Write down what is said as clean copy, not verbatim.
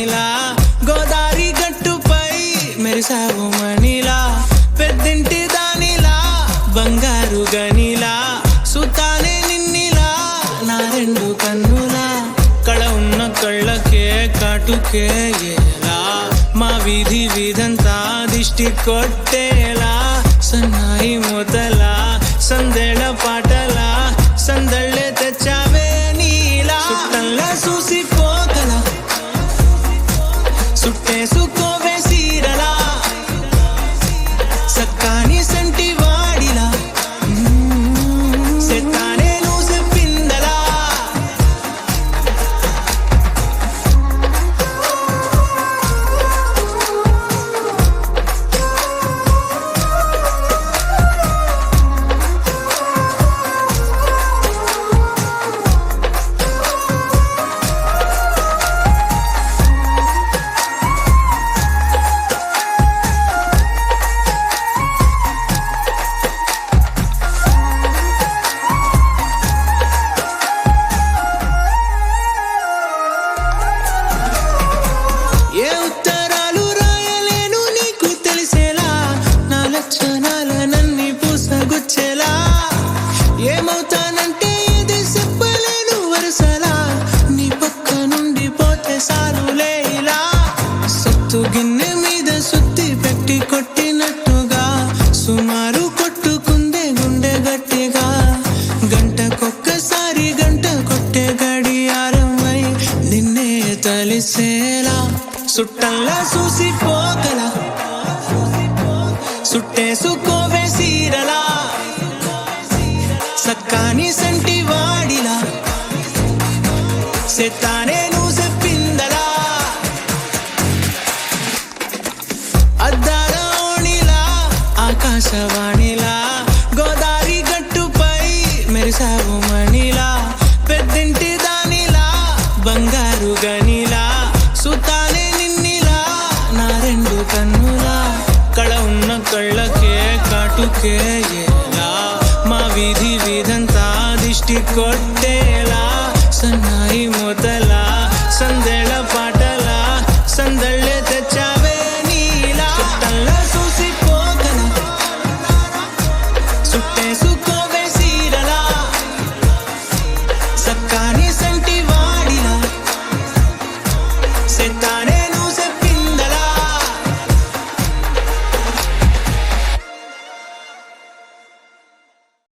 వాణిలా గోదారి గట్టుపై మెరిసావు మణిలా పెద్దింటి దానిలా బంగారు గనిలా సుతానే నిన్నిలా నా రెండు కన్నులా కళ ఉన్న కళ్ళకే కాటుకే ఎలా మా వీధి వీధంతా దిష్టి కొట్టేలా సన్నాయి మొదలా సందేళ పాటలా సందళ్ళే తెచ్చావే నీలా సుట్టంలా చూసిపోగల సుట్టేసుకోవే సీరలా సక్కాని సంటి వాడిలా సెత్తానే నువ్వు చెప్పిందలా ఏ ఉత్తరాలు రాయలేను నీకు తెలిసేలా నా లక్షణాలనన్నీ పూసగుచ్చేలా ఏమవుతానంటే ఇది చెప్పలేను వరుసలా నీ పక్క నుండి పోతే సారులే ఇలా సత్తు గిన్నె మీద సుత్తి పెట్టి కొట్టినట్టుగా సుమారు కొట్టుకుందే గుండె గట్టిగా గంటకొక్కసారి గంట కొట్టే గడియారమై నిన్నే తలిసేలా సుట్టంలా చూసిపోగల సుట్టేసుకోవే సీరలా సక్కాని సంటి వాడిలా సెత్తానే నువ్వు చెప్పిందలా అద్దాల ఓణిలా ఆకాశవాణిలా గోదారి గట్టుపై మెరిసావు మణిలా పెద్దింటి దానిలా బంగారు గనిలా సుతానే నిన్నిలా నా రెండు కన్నులా కళ ఉన్న కళ్ళకే కాటుకే